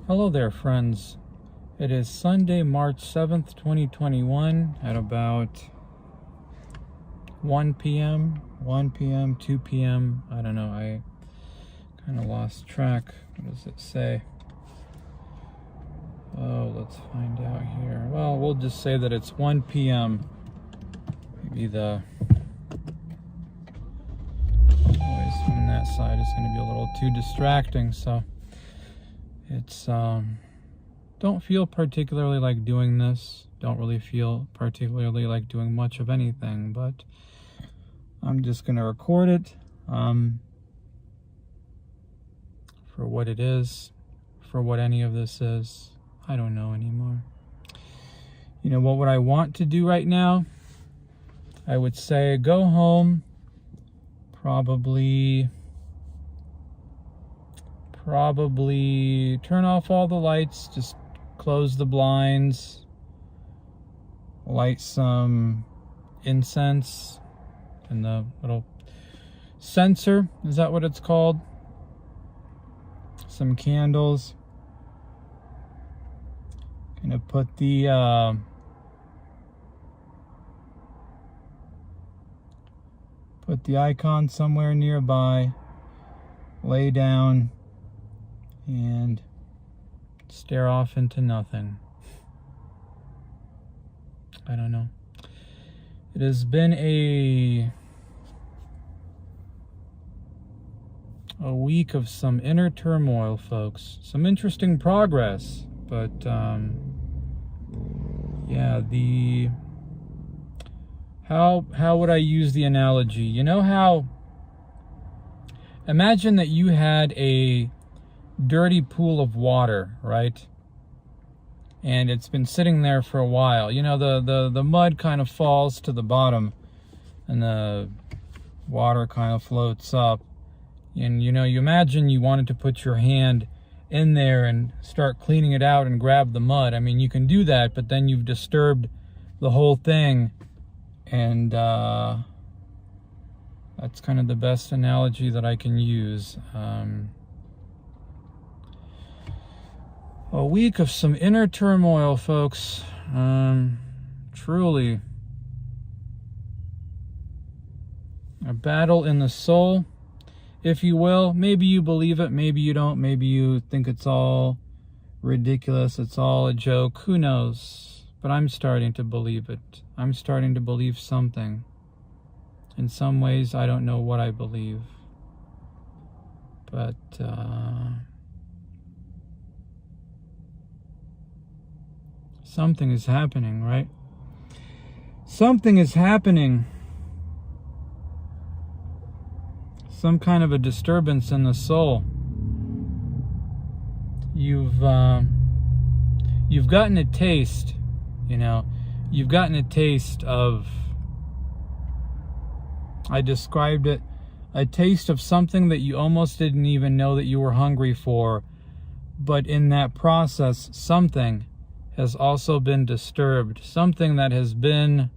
Hello there, friends. It is Sunday, March 7th, 2021 at about 1 p.m., 2 p.m. I don't know. I kind of lost track. What does it say? Oh, let's find out here. Well, we'll just say that it's 1 p.m. Maybe the noise from that side is going to be a little too distracting, so it's don't feel particularly like doing this. Don't really feel particularly like doing much of anything, but I'm just going to record it for what it is, for what any of this is. I don't know anymore. You know, what would I want to do right now? I would say go home, probably turn off all the lights, just close the blinds, light some incense and the little censer, is that what it's called? Some candles. Gonna put the icon somewhere nearby, lay down and stare off into nothing. I don't know. It has been a week of some inner turmoil, folks. Some interesting progress, but yeah, how would I use the analogy? You know how, imagine that you had a dirty pool of water, right? And it's been sitting there for a while. You know, the mud kind of falls to the bottom and the water kind of floats up. And, you know, you imagine you wanted to put your hand in there and start cleaning it out and grab the mud. I mean, you can do that, but then you've disturbed the whole thing. And that's kind of the best analogy that I can use. A week of some inner turmoil, folks. Truly. A battle in the soul, if you will. Maybe you believe it, maybe you don't. Maybe you think it's all ridiculous, it's all a joke. Who knows? But I'm starting to believe it. I'm starting to believe something. In some ways, I don't know what I believe. But, something is happening, right? Something is happening. Some kind of a disturbance in the soul. You've gotten a taste, you know. You've gotten a taste of, I described it, a taste of something that you almost didn't even know that you were hungry for. But in that process, something has also been disturbed. Something that has been,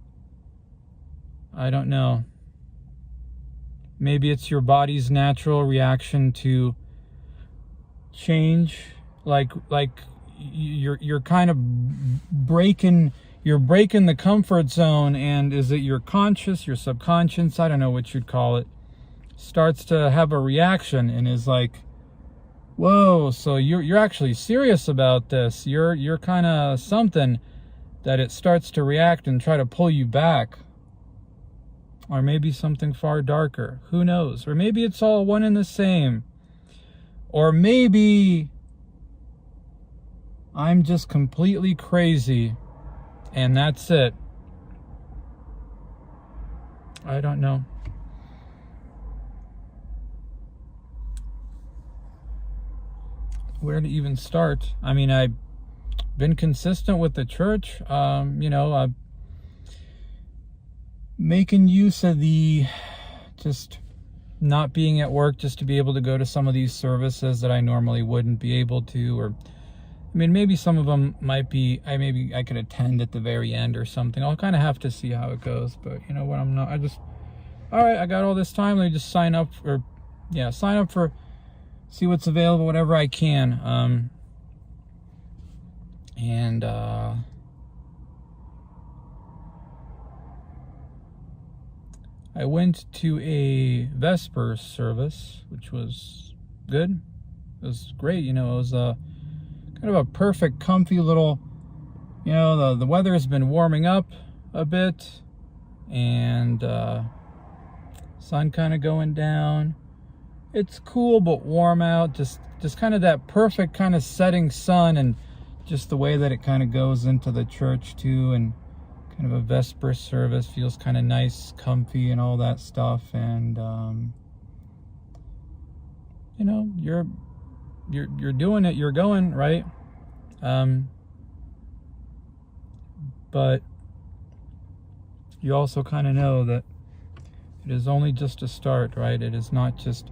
I don't know, maybe it's your body's natural reaction to change. Like you're kind of breaking the comfort zone, and is it your conscious, your subconscious, I don't know what you'd call it, starts to have a reaction and is like, whoa, so you're actually serious about this. You're kind of something, that it starts to react and try to pull you back. Or maybe something far darker. Who knows? Or maybe it's all one and the same. Or maybe I'm just completely crazy and that's it. I don't know. Where to even start? I mean, I've been consistent with the church. You know, making use of the just not being at work just to be able to go to some of these services that I normally wouldn't be able to. Or, I mean, maybe some of them might be, maybe I could attend at the very end or something. I'll kind of have to see how it goes. But you know what, all right, I got all this time, let me just sign up for, see what's available, whatever I can. And I went to a Vesper service, which was good. It was great. You know, it was a kind of a perfect, comfy little, you know, the weather has been warming up a bit, and sun kind of going down. It's cool but warm out. Just kind of that perfect kind of setting sun, and just the way that it kind of goes into the church too, and kind of a Vesper service feels kind of nice, comfy, and all that stuff. And you know, you're doing it, you're going, right? But you also kind of know that it is only just a start, right? It is not just,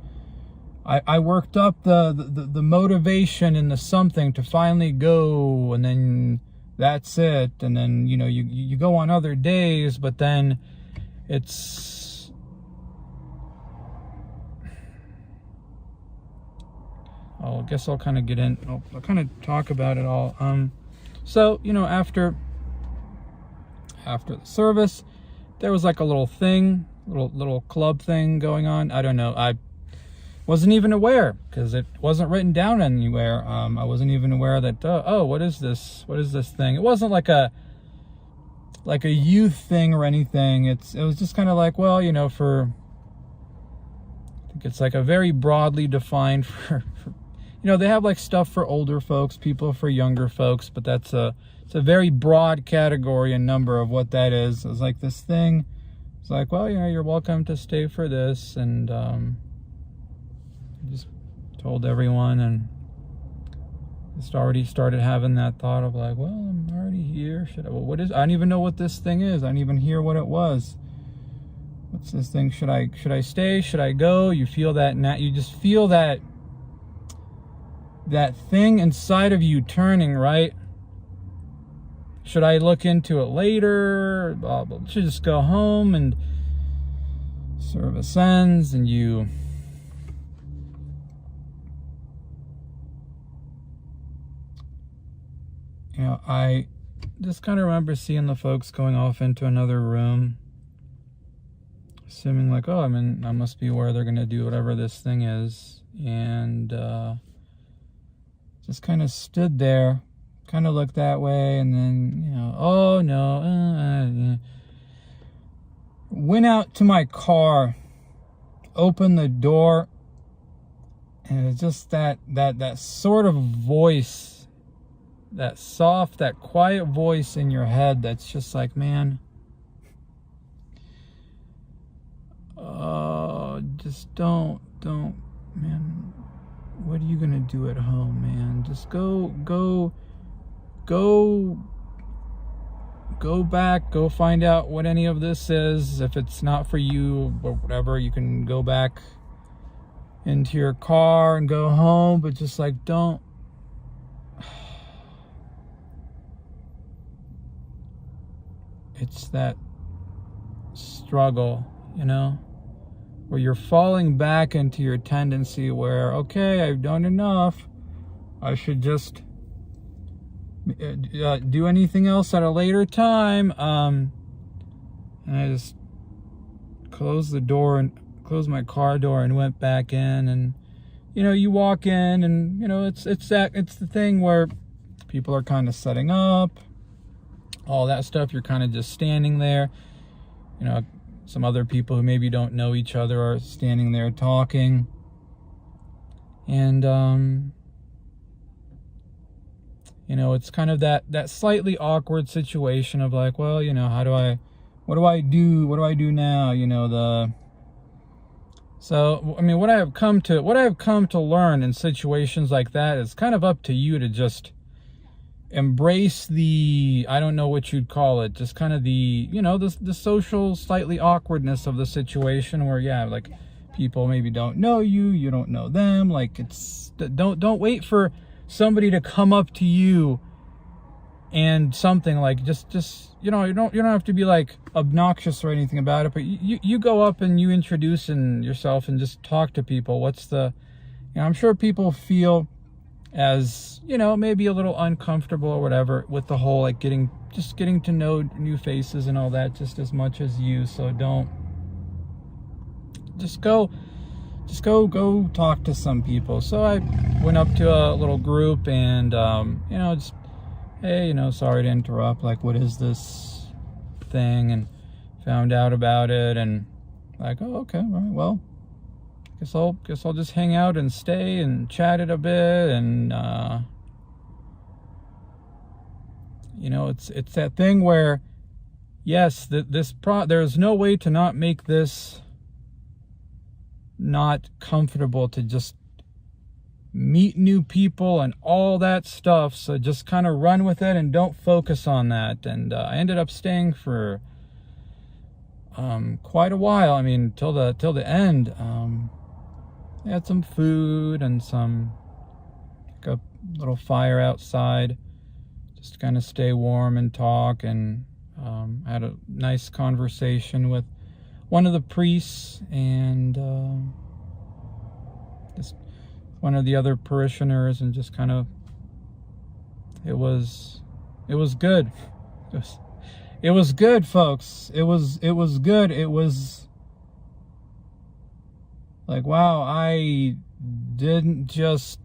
I worked up the motivation and the something to finally go, and then that's it. And then, you know, you go on other days, but then it's, I guess I'll kind of get in, I'll kind of talk about it all. So, you know, after the service, there was like a little thing, little club thing going on. I don't know. I wasn't even aware, because it wasn't written down anywhere. I wasn't even aware that, oh, what is this? What is this thing? It wasn't like a youth thing or anything. It was just kind of like, well, you know, I think it's like a very broadly defined for you know, they have like stuff for older folks, people for younger folks, but it's a very broad category and number of what that is. It was like this thing. It's like, well, you know, you're welcome to stay for this, and just told everyone, and just already started having that thought of like, well, I'm already here. I don't even know what this thing is. I didn't even hear what it was. What's this thing? Should I stay? Should I go? You feel that, you just feel that thing inside of you turning, right? Should I look into it later? Blah, blah. Should I just go home, and service ends, and you know, I just kind of remember seeing the folks going off into another room, assuming like, oh, I must be where they're going to do whatever this thing is. And just kind of stood there, kind of looked that way, and then, you know, oh no, went out to my car, opened the door, and it's just that sort of voice, that soft, that quiet voice in your head that's just like, man, just don't, man, what are you gonna do at home, man? Just go back, go find out what any of this is. If it's not for you or whatever, you can go back into your car and go home, but just like, don't. It's that struggle, you know, where you're falling back into your tendency where, okay, I've done enough. I should just do anything else at a later time. And I just closed the door and closed my car door and went back in. And, you know, you walk in, and, you know, it's the thing where people are kind of setting up, all that stuff. You're kind of just standing there. You know, some other people who maybe don't know each other are standing there talking. And, you know, it's kind of that slightly awkward situation of like, well, you know, what do I do now? You know, so, I mean, what I have come to learn in situations like that is kind of up to you to just embrace the, I don't know what you'd call it, just kind of the, you know, the social slightly awkwardness of the situation where, yeah, like people maybe don't know you don't know them. Like, it's, don't wait for somebody to come up to you and something like, just, you know, you don't have to be like obnoxious or anything about it, but you go up and you introduce yourself and just talk to people. What's the, you know, I'm sure people feel as, you know, maybe a little uncomfortable or whatever with the whole like getting to know new faces and all that just as much as you. So don't just go talk to some people. So I went up to a little group and you know, just, hey, you know, sorry to interrupt, like, what is this thing? And found out about it, and like, oh, okay, all right, well, guess I'll just hang out and stay and chat it a bit. And you know, it's that thing where, yes, there's no way to not make this not comfortable to just meet new people and all that stuff. So just kind of run with it and don't focus on that. And I ended up staying for quite a while. I mean, till the end. I had some food and like a little fire outside, just to kind of stay warm and talk. And I had a nice conversation with one of the priests and just one of the other parishioners, and just kind of, it was good. It was good, folks. It was good. It was like, wow, I didn't just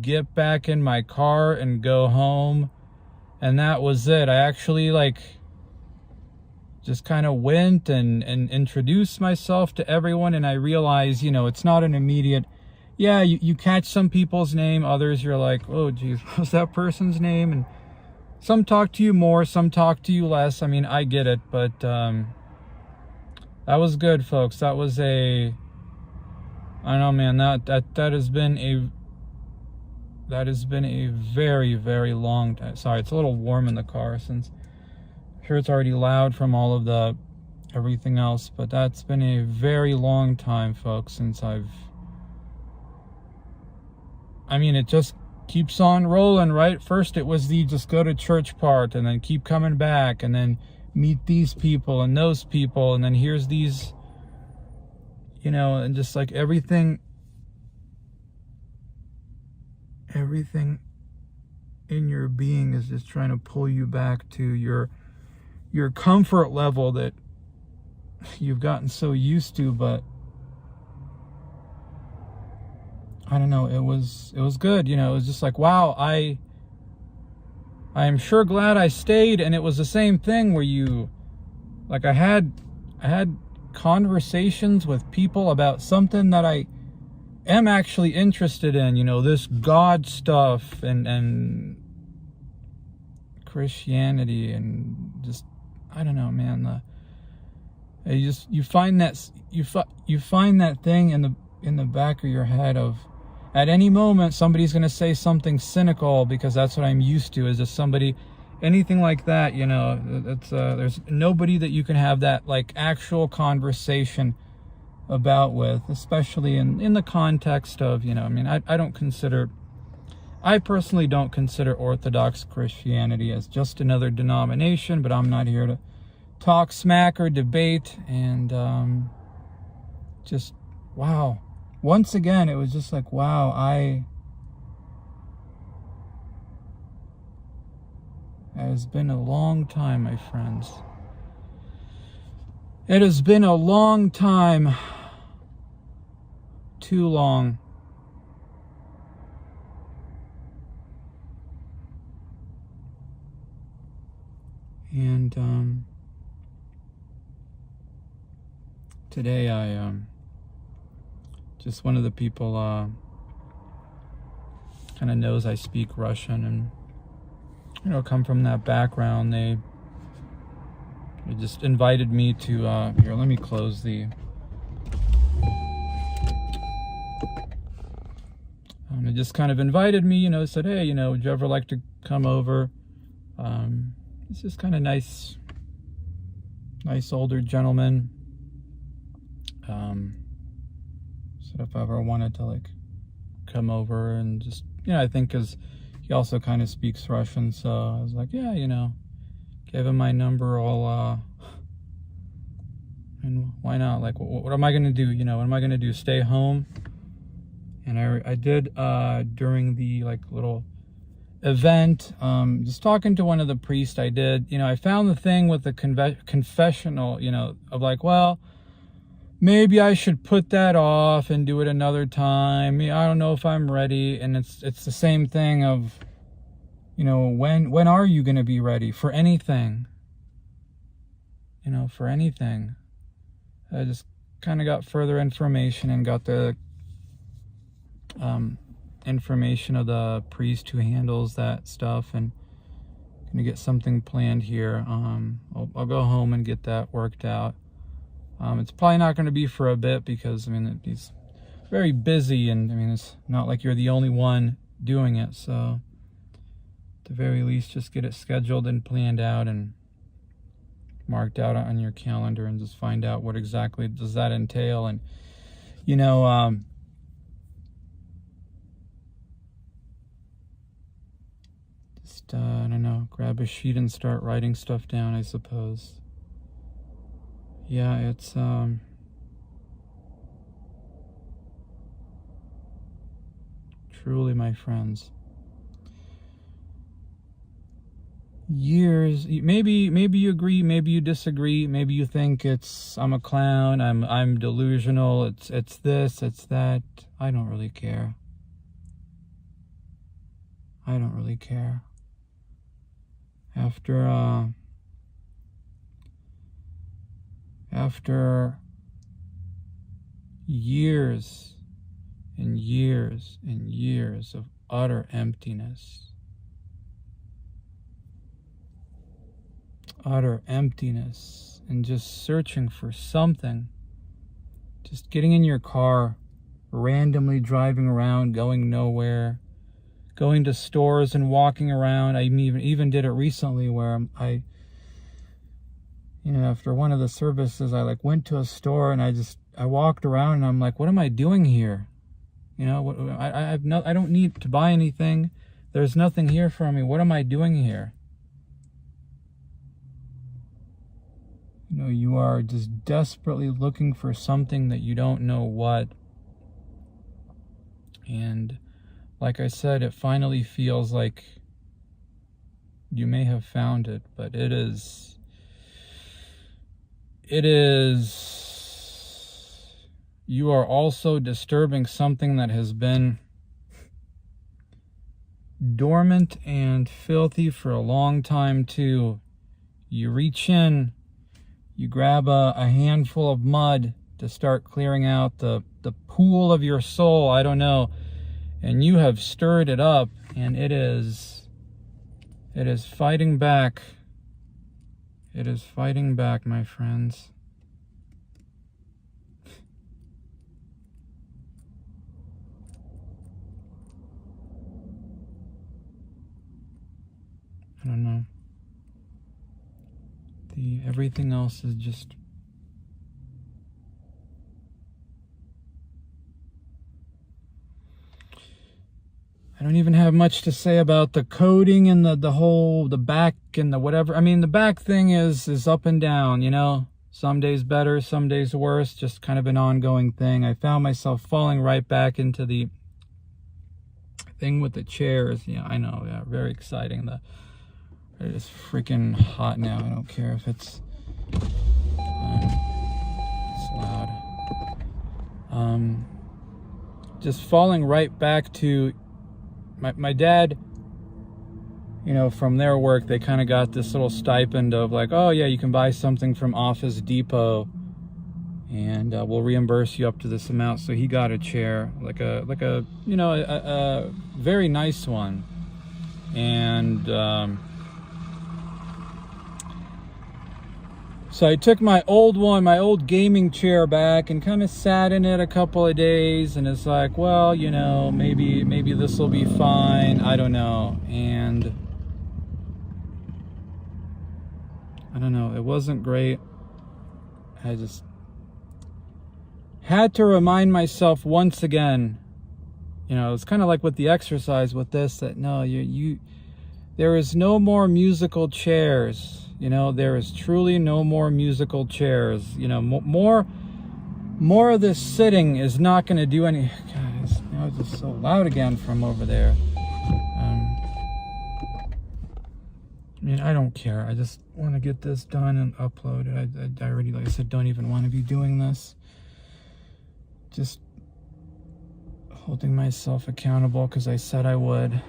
get back in my car and go home and that was it. I actually like just kind of went and introduced myself to everyone, and I realized, you know, it's not an immediate, yeah, you catch some people's name, others you're like, oh geez, what's that person's name? And some talk to you more, some talk to you less. I mean, I get it, but that was good, folks. That was I don't know, man, that has been a very, very long time. Sorry, it's a little warm in the car, since I'm sure it's already loud from all of the everything else, but that's been a very long time, folks, since I mean, it just keeps on rolling, right? First it was the just go to church part, and then keep coming back, and then meet these people and those people, and then here's these, you know, and just like everything in your being is just trying to pull you back to your comfort level that you've gotten so used to. But I don't know, it was good, you know. It was just like, wow, I am sure glad I stayed. And it was the same thing where you, like, I had conversations with people about something that I am actually interested in, you know, this God stuff and Christianity, and just, I don't know, man, you find that thing in the back of your head of, at any moment somebody's going to say something cynical, because that's what I'm used to, is just somebody, anything like that, you know. It's there's nobody that you can have that like actual conversation about with, especially in the context of, you know, I mean, I personally don't consider Orthodox Christianity as just another denomination, but I'm not here to talk smack or debate. And just, wow, once again, it was just like, wow, it has been a long time, my friends. It has been a long time. Too long. And today I just one of the people kind of knows I speak Russian, and, you know, come from that background. They just invited me to here, let me close the they just kind of invited me, you know, said, hey, you know, would you ever like to come over? It's just kind of nice older gentleman. So if I ever wanted to like come over and just, you know, I think because he also kind of speaks Russian, so I was like, yeah, you know, gave him my number. And why not? Like, what am I gonna do? You know, what am I gonna do? Stay home And I did during the like little event, just talking to one of the priests I did, I found the thing with the confessional, of like, well, maybe I should put that off and do it another time. I don't know if I'm ready. And it's the same thing of, when are you going to be ready for anything? For anything. I just kind of got further information and got the information of the priest who handles that stuff, and gonna get something planned here. I'll go home and get that worked out. It's probably not going to be for a bit because he's very busy, and it's not like you're the only one doing it. So at the very least, just get it scheduled and planned out and marked out on your calendar, and just find out what exactly does that entail. And just I don't know, grab a sheet and start writing stuff down, I suppose. Yeah, it's truly, my friends, years. Maybe you agree, maybe you disagree, maybe you think I'm a clown, I'm delusional, it's this, it's that. I don't really care. I don't really care. After years and years and years of utter emptiness, and just searching for something, just getting in your car, randomly driving around, going nowhere, going to stores and walking around. I even did it recently where after one of the services, I went to a store and I walked around and I'm like, what am I doing here? I don't need to buy anything. There's nothing here for me. What am I doing here? You are just desperately looking for something that you don't know what. And like I said, it finally feels like you may have found it, but it is, you are also disturbing something that has been dormant and filthy for a long time too. You reach in, you grab a handful of mud to start clearing out the pool of your soul, I don't know, and you have stirred it up, and it is fighting back. It is fighting back, my friends. I don't know. Everything else is just I don't even have much to say about the coding and the back and the whatever. The back thing is up and down, Some days better, some days worse, just kind of an ongoing thing. I found myself falling right back into the thing with the chairs. Yeah, I know, yeah, very exciting. It is freaking hot now. I don't care if it's loud. Just falling right back to my dad, from their work, they kind of got this little stipend of like, oh yeah, you can buy something from Office Depot and we'll reimburse you up to this amount. So he got a chair, like a very nice one. And so I took my old gaming chair back and kind of sat in it a couple of days, and it's like, well, maybe this will be fine. I don't know. And I don't know. It wasn't great. I just had to remind myself once again, it's kind of like with the exercise with this, that no, there is no more musical chairs. There is truly no more musical chairs. More of this sitting is not going to do any. Guys, Now it's just so loud again from over there. I mean, I don't care. I just want to get this done and upload it. I already, like I said, don't even want to be doing this. Just holding myself accountable because I said I would.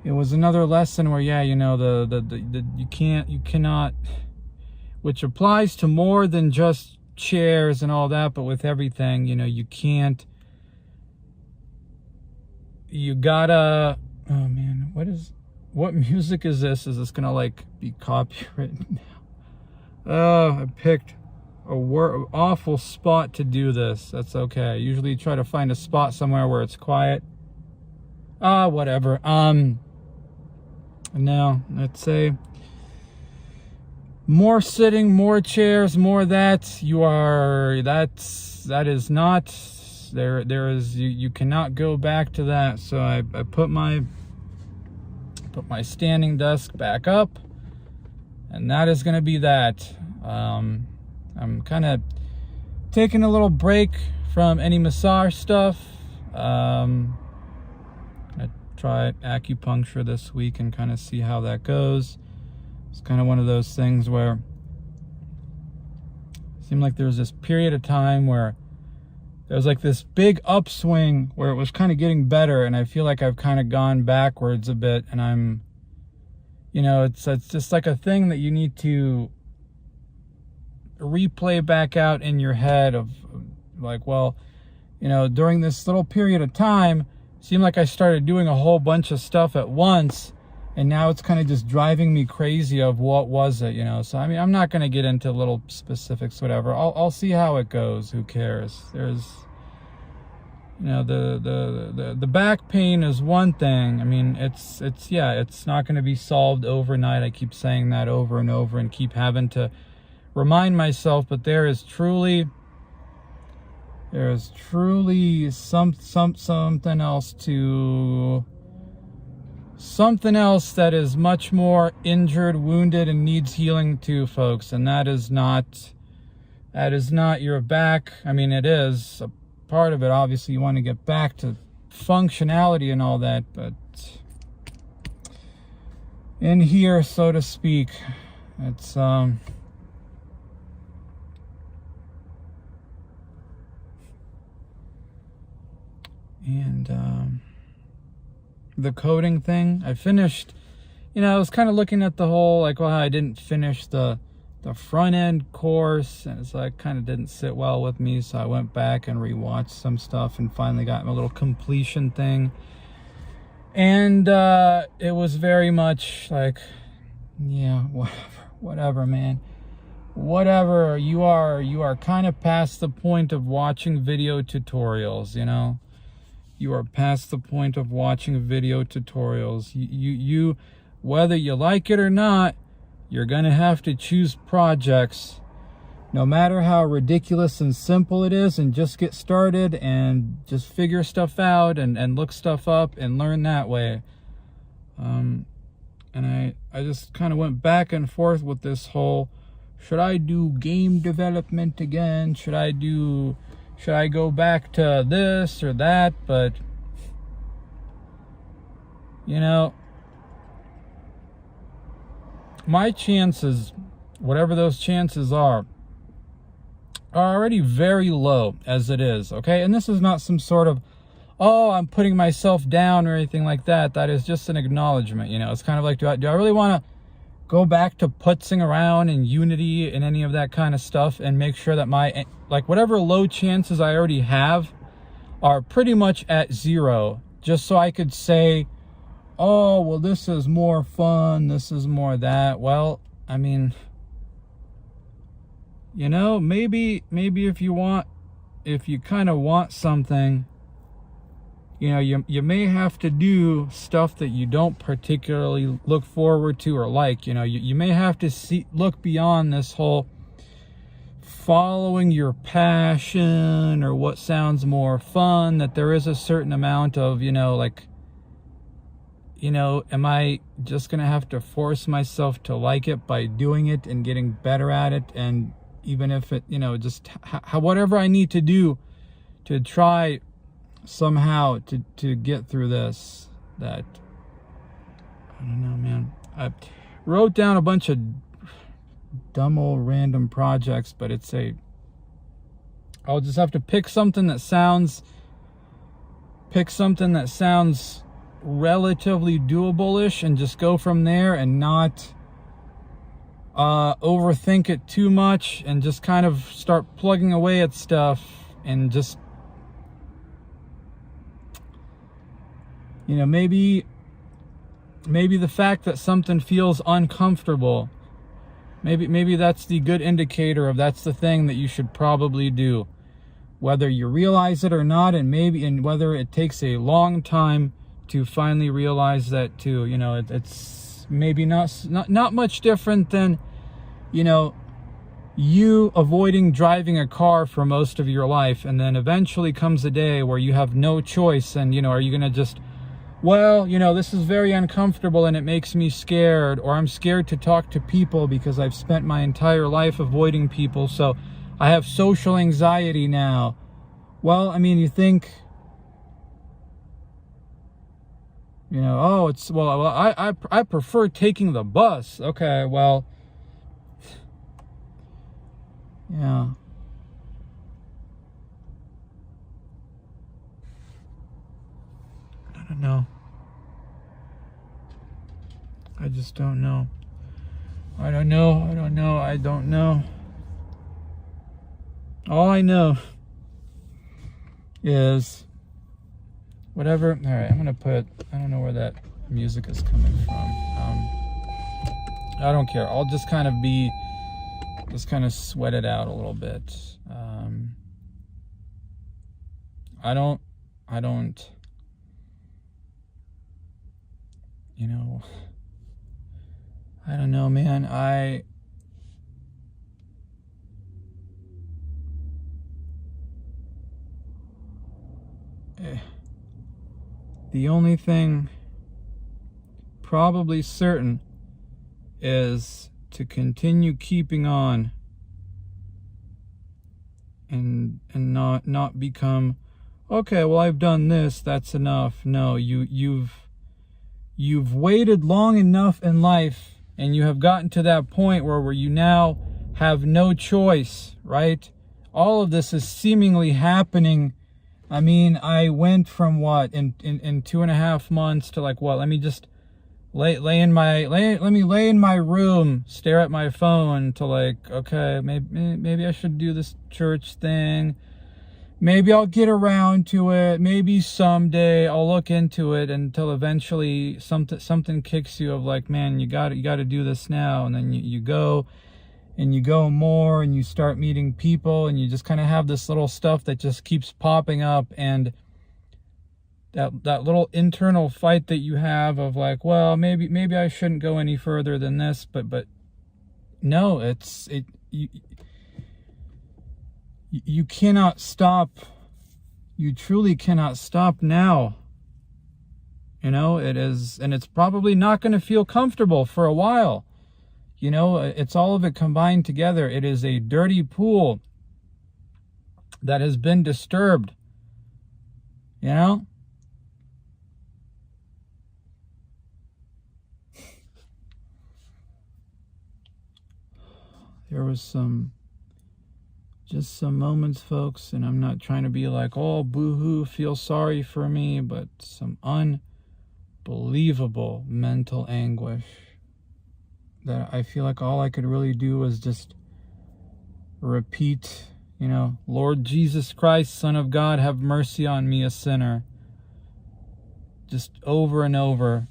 It was another lesson where, yeah, you know, you cannot, which applies to more than just chairs and all that, but with everything, you know, you gotta, oh man, what music is this? Is this gonna like be copyrighted now? Oh, I picked a awful spot to do this. That's okay. I usually try to find a spot somewhere where it's quiet. Whatever. No, let's say more sitting, more chairs, more that. That is not there is, you cannot go back to that. So I put my standing desk back up, and that is going to be that. I'm kind of taking a little break from any massage stuff. I try acupuncture this week and kind of see how that goes. It's kind of one of those things where it seemed like there was this period of time where there was like this big upswing where it was kind of getting better, and I feel like I've kind of gone backwards a bit, and I'm, you know, it's just like a thing that you need to replay back out in your head of like, well, you know, during this little period of time, it seemed like I started doing a whole bunch of stuff at once, and now it's kind of just driving me crazy of what was it, you know. So I mean, I'm not going to get into little specifics, whatever. I'll see how it goes. Who cares? There's, you know, the back pain is one thing. I mean, it's not going to be solved overnight. I keep saying that over and over and keep having to remind myself, but there is truly something else that is much more injured, wounded, and needs healing too, folks. And that is not your back. I mean, it is a part of it. Obviously, you want to get back to functionality and all that, but in here, so to speak, it's the coding thing, I finished, you know, I was kind of looking at the whole, like, well, I didn't finish the front end course, and it's like kind of didn't sit well with me, so I went back and rewatched some stuff and finally got my little completion thing, and it was very much like, yeah, whatever, man, whatever. You are kind of past the point of watching video tutorials, you know. You are past the point of watching video tutorials. You whether you like it or not, you're gonna have to choose projects, no matter how ridiculous and simple it is, and just get started and just figure stuff out and look stuff up and learn that way. And I just kind of went back and forth with this whole, should I do game development again? Should I go back to this or that? But, you know, my chances, whatever those chances are already very low as it is, okay? And this is not some sort of, oh, I'm putting myself down or anything like that. That is just an acknowledgement, you know? It's kind of like, do I really want to go back to putzing around in Unity and any of that kind of stuff and make sure that my, like, whatever low chances I already have are pretty much at zero, just so I could say, oh, well, this is more fun, this is more that. Well, I mean, you know, maybe if you kind of want something, you know, you may have to do stuff that you don't particularly look forward to or like. You know, you may have to look beyond this whole following your passion or what sounds more fun, that there is a certain amount of, you know, like, am I just going to have to force myself to like it by doing it and getting better at it? And even if it, just whatever I need to do to try somehow to get through this, that, I don't know, man. I wrote down a bunch of dumb old random projects, but I'll just have to pick something that sounds relatively doable-ish and just go from there and not overthink it too much and just kind of start plugging away at stuff and just, maybe the fact that something feels uncomfortable, maybe that's the good indicator of that's the thing that you should probably do, whether you realize it or not, and whether it takes a long time to finally realize that too. It's maybe not much different than, you avoiding driving a car for most of your life, and then eventually comes a day where you have no choice, and are you gonna just, well, this is very uncomfortable and it makes me scared, or I'm scared to talk to people because I've spent my entire life avoiding people, so I have social anxiety now. Well, you think, I prefer taking the bus. Okay, well, yeah. I don't know. I just don't know. I don't know. All I know is whatever. All right, I'm gonna I don't know where that music is coming from. I don't care. I'll just kind of sweat it out a little bit. I don't, I don't know, man. The only thing probably certain is to continue keeping on and not become, okay, well, I've done this, that's enough. No, you've waited long enough in life, and you have gotten to that point where you now have no choice, right? All of this is seemingly happening. I went from what in 2.5 months to like, what? Let me just lay in my room, stare at my phone to like, okay, maybe I should do this church thing. Maybe I'll get around to it. Maybe someday I'll look into it, until eventually something kicks you of like, man, you got to do this now. And then you go. And you go more, and you start meeting people, and you just kind of have this little stuff that just keeps popping up, and that little internal fight that you have of like, well, maybe I shouldn't go any further than this, but no, you cannot stop. You truly cannot stop now. It is, and it's probably not going to feel comfortable for a while. It's all of it combined together. It is a dirty pool that has been disturbed. There was some moments, folks, and I'm not trying to be like, oh, boo-hoo, feel sorry for me, but some unbelievable mental anguish that I feel like all I could really do was just repeat, Lord Jesus Christ, Son of God, have mercy on me, a sinner. Just over and over.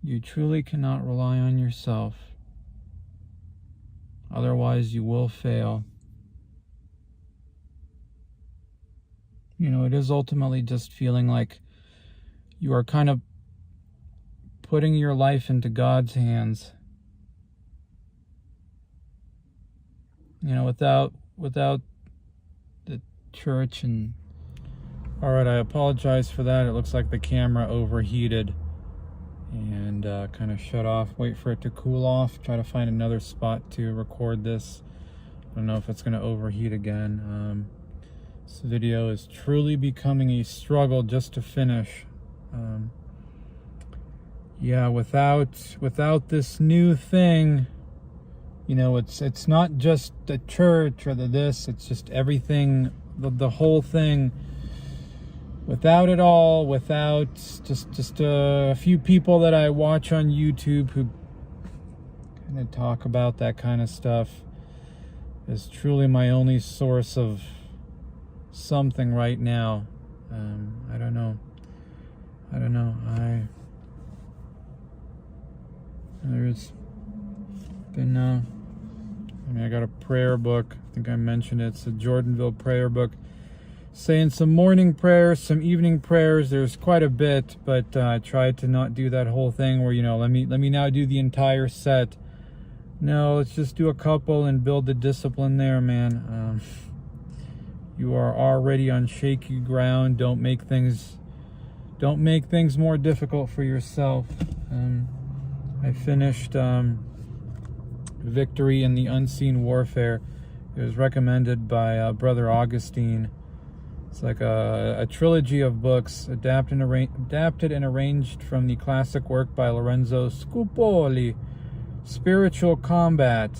You truly cannot rely on yourself. Otherwise, you will fail. It is ultimately just feeling like you are kind of putting your life into God's hands. Without church. And all right, I apologize for that. It looks like the camera overheated and kind of shut off. Wait for it to cool off. Try to find another spot to record this. I don't know if it's going to overheat again. This video is truly becoming a struggle just to finish. Yeah, without this new thing, you know, it's not just the church or this, it's just everything, the whole thing. Without it all, without just a few people that I watch on YouTube who kind of talk about that kind of stuff, is truly my only source of something right now. I don't know. There's been I mean, I got a prayer book. I think I mentioned it. It's a Jordanville prayer book, saying some morning prayers, some evening prayers. There's quite a bit, but I tried to not do that whole thing where, you know, let me now do the entire set. No, let's just do a couple and build the discipline there, man. You are already on shaky ground. Don't make things more difficult for yourself. I finished Victory in the Unseen Warfare. It was recommended by Brother Augustine. It's like a trilogy of books adapted and arranged from the classic work by Lorenzo Scupoli. Spiritual Combat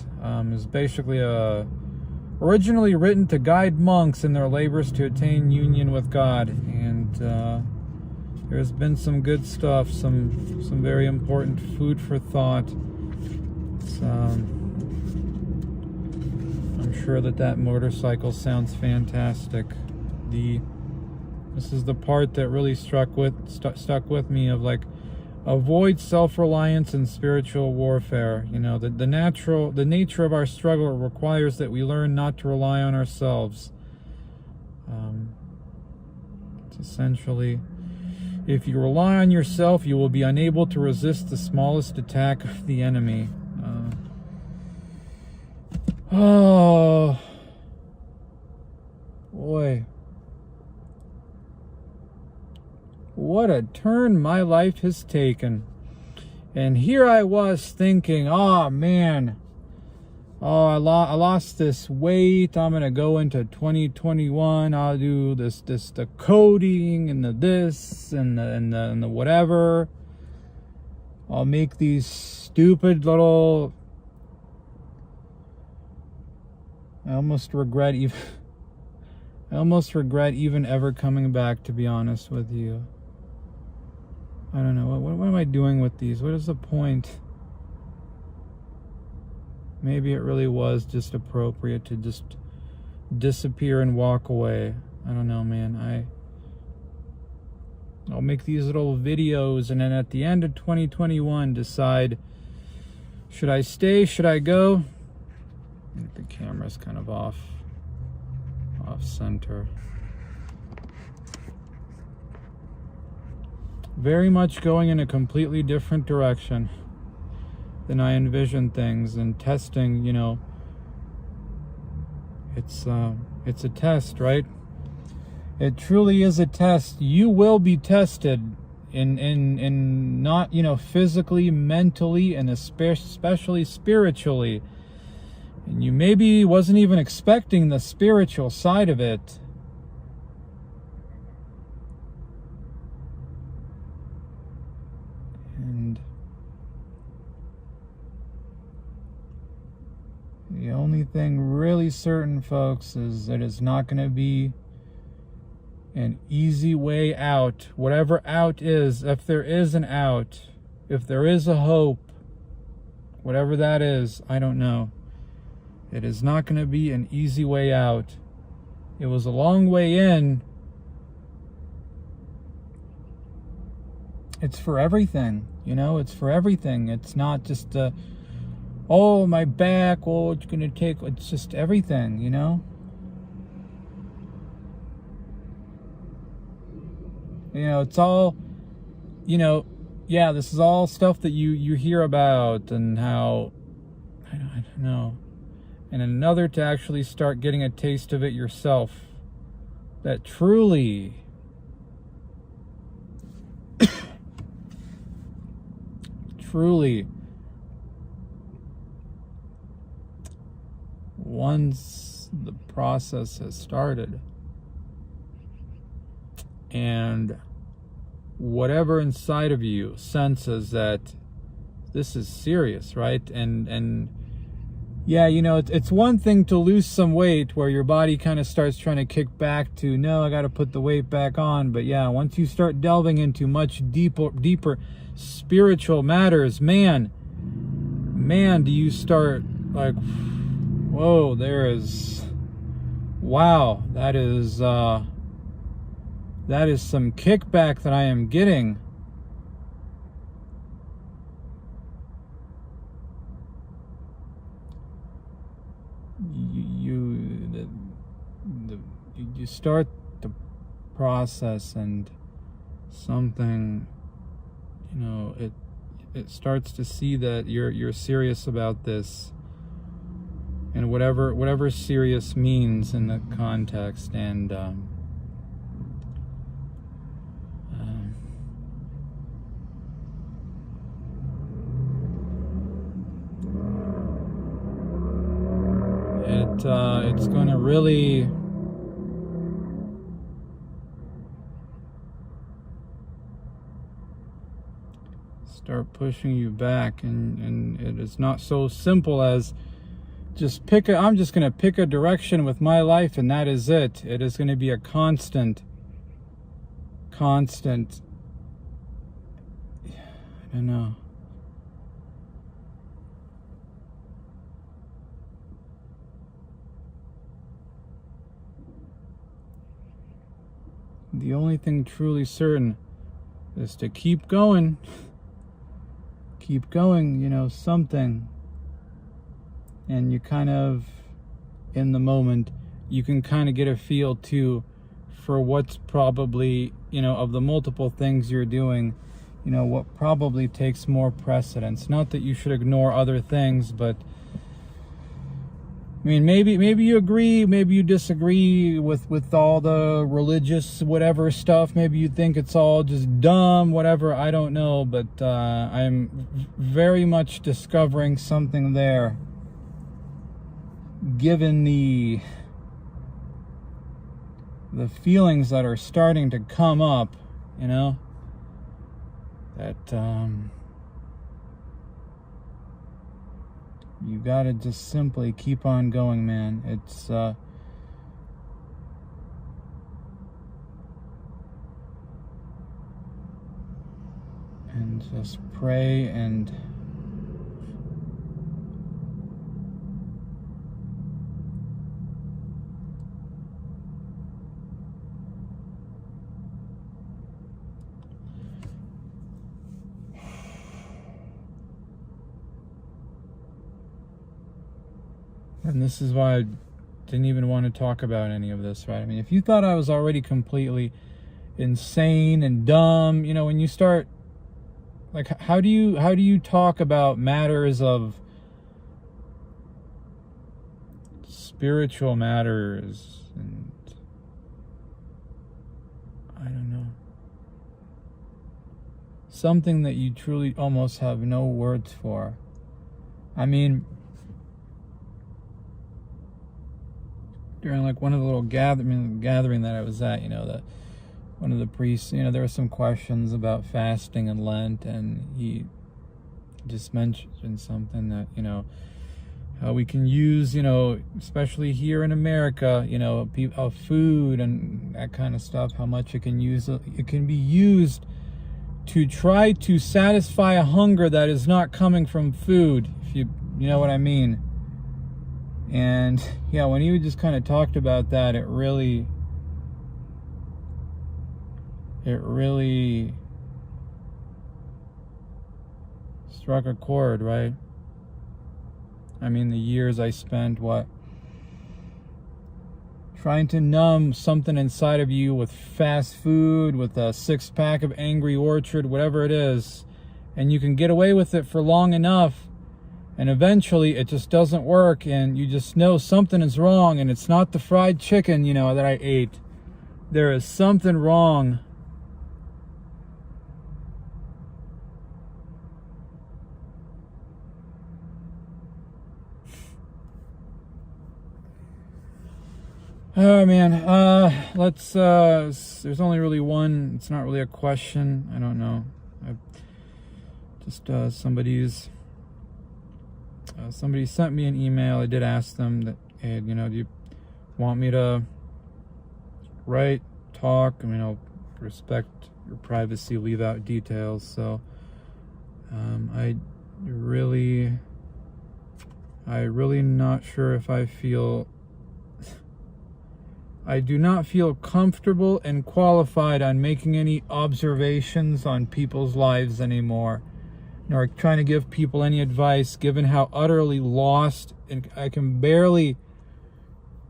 is basically originally written to guide monks in their labors to attain union with God, and there's been some good stuff, some very important food for thought. I'm sure that motorcycle sounds fantastic. This is the part that really stuck with me, of like, avoid self-reliance and spiritual warfare. You know, the nature of our struggle requires that we learn not to rely on ourselves. It's essentially, if you rely on yourself, you will be unable to resist the smallest attack of the enemy. Oh boy, what a turn my life has taken. And here I was thinking, oh man, I lost this weight. I'm gonna go into 2021. I'll do the coding and the this and the whatever. I'll make these stupid little, I almost regret even ever coming back, to be honest with you. I don't know. What am I doing with these? What is the point? Maybe it really was just appropriate to just disappear and walk away. I don't know, man. I'll make these little videos, and then at the end of 2021 decide, should I stay? Should I go? I think the camera's kind of off center. Very much going in a completely different direction than I envisioned things, and testing, you know, it's a test, right? It truly is a test. You will be tested in not, you know, physically, mentally, and especially spiritually. And you maybe wasn't even expecting the spiritual side of it. And the only thing really certain, folks, is that it's not going to be an easy way out. Whatever out is, if there is an out, if there is a hope, whatever that is, I don't know. It is not going to be an easy way out. It was a long way in. It's for everything, you know, it's for everything. It's not just, oh, my back, oh, it's going to take, it's just everything, you know. You know, it's all, you know, yeah, this is all stuff that you hear about, and how, I don't know. And another to actually start getting a taste of it yourself. that truly truly, once the process has started and whatever inside of you senses that this is serious, right? And yeah, you know, it's one thing to lose some weight where your body kind of starts trying to kick back to, no, I got to put the weight back on. But yeah, once you start delving into much deeper spiritual matters, man, do you start like, whoa, wow, that is some kickback that I am getting. You start the process and something, you know, it starts to see that you're serious about this, and whatever serious means in the context, and it's going to really start pushing you back, and it is not so simple as just I'm just going to pick a direction with my life and that is it. It is going to be a constant, I don't know. The only thing truly certain is to keep going, you know, something. And you kind of, in the moment, you can kind of get a feel too for what's probably, you know, of the multiple things you're doing, you know, what probably takes more precedence. Not that you should ignore other things, but I mean, maybe you agree, maybe you disagree with all the religious whatever stuff. Maybe you think it's all just dumb, whatever, I don't know. But I'm very much discovering something there, given the feelings that are starting to come up, you know, that you gotta just simply keep on going, man. It's and just pray and this is why I didn't even want to talk about any of this, right? I mean, if you thought I was already completely insane and dumb, you know, when you start, like, how do you talk about matters of spiritual matters, and I don't know, something that you truly almost have no words for? I mean, during like one of the little gathering that I was at, you know, one of the priests, you know, there were some questions about fasting and Lent, and he just mentioned something that, you know, how we can use, you know, especially here in America, you know, food and that kind of stuff, how much it can be used to try to satisfy a hunger that is not coming from food, if you know what I mean. And yeah, when you just kind of talked about that, it really struck a chord, right? I mean, the years I spent trying to numb something inside of you with fast food, with a 6-pack of Angry Orchard, whatever it is, and you can get away with it for long enough, and eventually it just doesn't work, and you just know something is wrong, and it's not the fried chicken, you know, that I ate, There is something wrong. Oh man, let's there's only really one. It's not really a question. I don't know. Somebody sent me an email. I did ask them that, hey, do you want me to write, talk? I mean, I'll respect your privacy, leave out details. So I really not sure if I do not feel comfortable and qualified on making any observations on people's lives anymore, nor trying to give people any advice, given how utterly lost and I can barely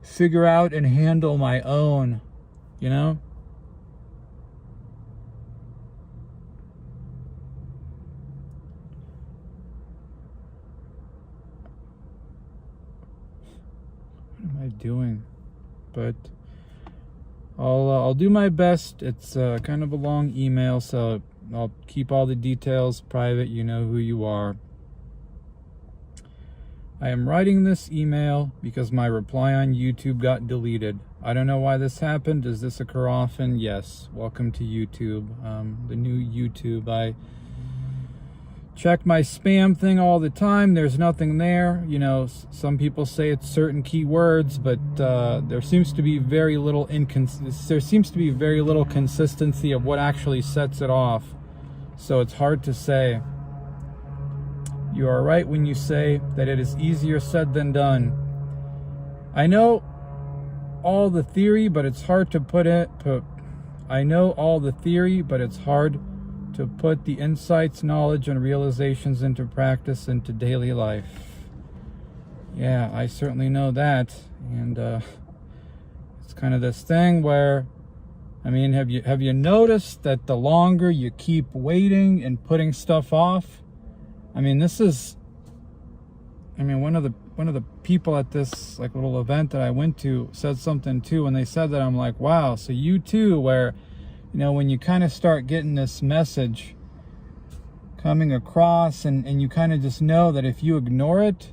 figure out and handle my own, What am I doing? But I'll do my best. It's kind of a long email, so I'll keep all the details private. You know who you are. I am writing this email because my reply on YouTube got deleted. I don't know why this happened. Does this occur often? Yes. Welcome to YouTube, the new YouTube. I check my spam thing all the time. There's nothing there. Some people say it's certain keywords, but there seems to be very little consistency of what actually sets it off. So it's hard to say. You are right when you say that it is easier said than done. I know all the theory, but it's hard to put the insights, knowledge, and realizations into practice, into daily life. Yeah, I certainly know that. And it's kind of this thing where, have you noticed that the longer you keep waiting and putting stuff off, one of the people at this little event that I went to said something too, and they said that, I'm like, wow, so you too, where when you kind of start getting this message coming across and you kind of just know that if you ignore it,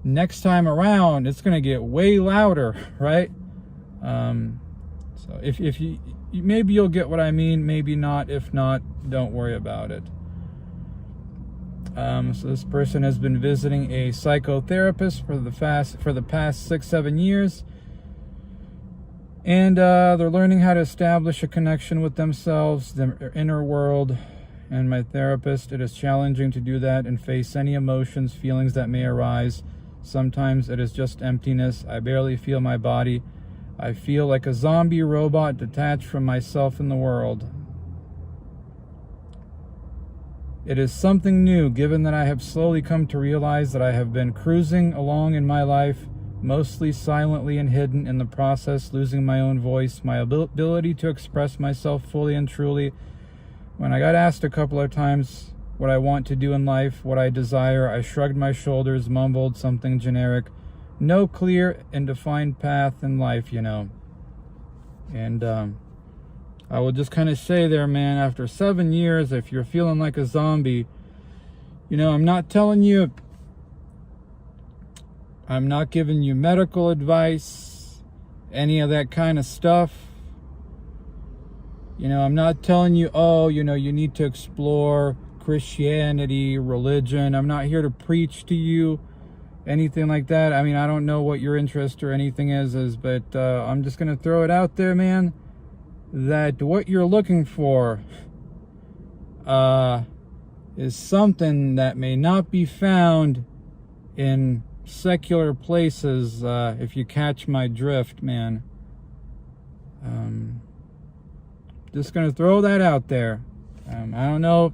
next time around, it's going to get way louder, right? So if you, maybe you'll get what I mean, maybe not. If not, don't worry about it. So this person has been visiting a psychotherapist for the past 6-7 years. And they're learning how to establish a connection with themselves, their inner world. And my therapist, it is challenging to do that and face any emotions, feelings that may arise. Sometimes it is just emptiness. I barely feel my body. I feel like a zombie robot detached from myself and the world. It is something new, given that I have slowly come to realize that I have been cruising along in my life, mostly silently and hidden, in the process losing my own voice, my ability to express myself fully and truly. When I got asked a couple of times what I want to do in life, what I desire, I shrugged my shoulders, mumbled something generic. No clear and defined path in life, And I will just kind of say there, man, after 7 years, if you're feeling like a zombie, I'm not telling you, I'm not giving you medical advice, any of that kind of stuff. I'm not telling you, you need to explore Christianity, religion. I'm not here to preach to you, anything like that. I don't know what your interest or anything is, but I'm just going to throw it out there, man, that what you're looking for is something that may not be found in secular places, if you catch my drift, man. Just gonna throw that out there. I don't know.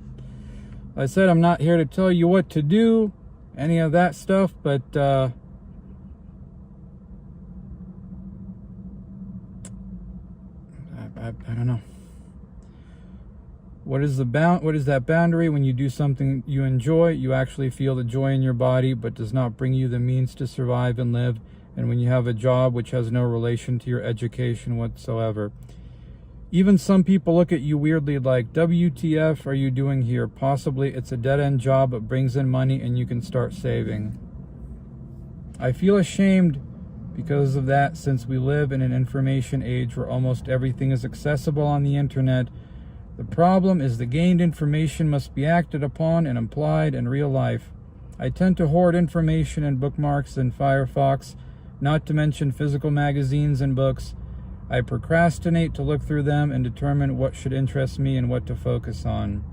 Like I said, I'm not here to tell you what to do, any of that stuff, but I don't know. What is that boundary? When you do something you enjoy, you actually feel the joy in your body, but does not bring you the means to survive and live. And when you have a job which has no relation to your education whatsoever. Even some people look at you weirdly like, WTF are you doing here? Possibly it's a dead-end job, but brings in money and you can start saving. I feel ashamed because of that, since we live in an information age where almost everything is accessible on the internet. The problem is the gained information must be acted upon and applied in real life. I tend to hoard information and bookmarks in Firefox, not to mention physical magazines and books. I procrastinate to look through them and determine what should interest me and what to focus on.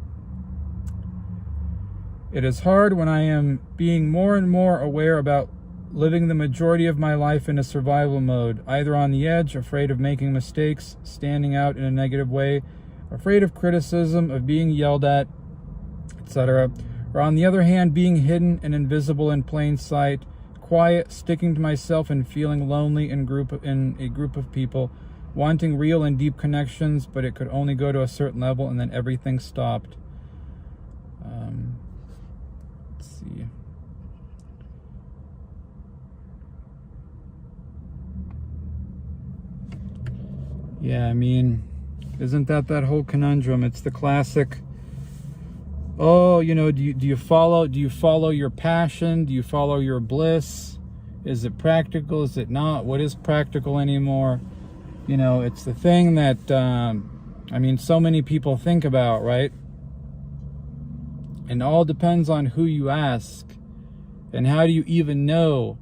It is hard when I am being more and more aware about living the majority of my life in a survival mode, either on the edge, afraid of making mistakes, standing out in a negative way, afraid of criticism, of being yelled at, etc., or on the other hand, being hidden and invisible in plain sight, quiet, sticking to myself and feeling lonely in a group of people, wanting real and deep connections, but it could only go to a certain level and then everything stopped. Let's see. Yeah, I mean, isn't that whole conundrum? It's the classic, oh, you know, do you follow your passion? Do you follow your bliss? Is it practical? Is it not? What is practical anymore? You know, it's the thing that, I mean, so many people think about, right? And all depends on who you ask. And how do you even know?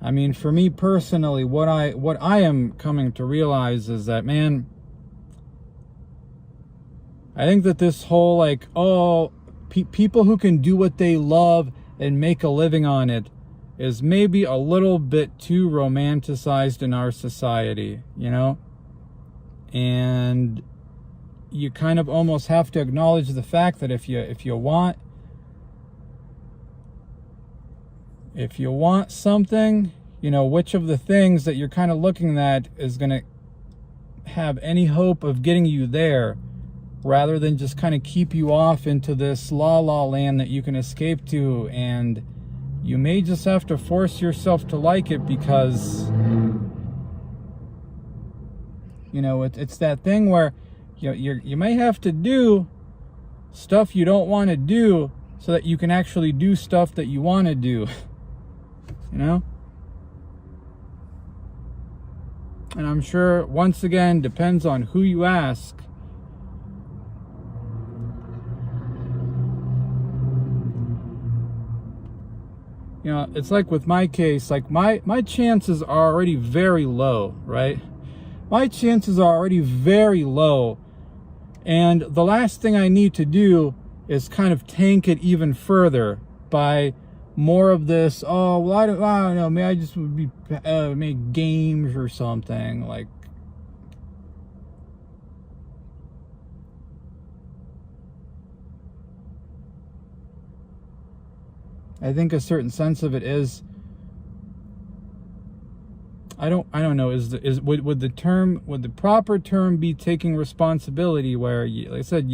I mean, for me personally, what I am coming to realize is that, man, I think that this whole, like, oh, people who can do what they love and make a living on it is maybe a little bit too romanticized in our society, you know? And you kind of almost have to acknowledge the fact that if you want something, you know, which of the things that you're kind of looking at is going to have any hope of getting you there, rather than just kind of keep you off into this la land that you can escape to. And you may just have to force yourself to like it, because, you know, it's that thing where you may have to do stuff you don't want to do so that you can actually do stuff that you want to do. You know? And I'm sure, once again, depends on who you ask. You know, it's like with my case, like my chances are already very low, right? My chances are already very low. And the last thing I need to do is kind of tank it even further by more of this, oh, well, I don't know, maybe I just would be make games or something. Like, I think a certain sense of it is, I don't know, would the proper term be taking responsibility, where like I said,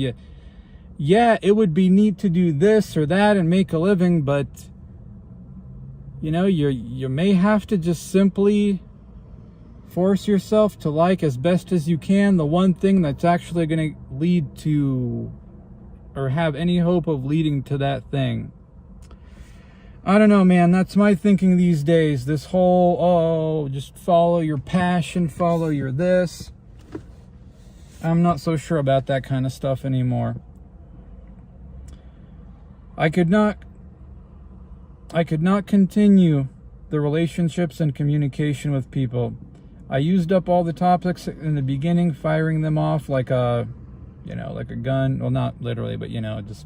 yeah, it would be neat to do this or that and make a living, but you know, you may have to just simply force yourself to like as best as you can the one thing that's actually going to lead to, or have any hope of leading to, that thing. I don't know, man. That's my thinking these days. This whole, oh, just follow your passion, follow your this. I'm not so sure about that kind of stuff anymore. I could not continue the relationships and communication with people. I used up all the topics in the beginning, firing them off like a gun. Well, not literally, but, you know, just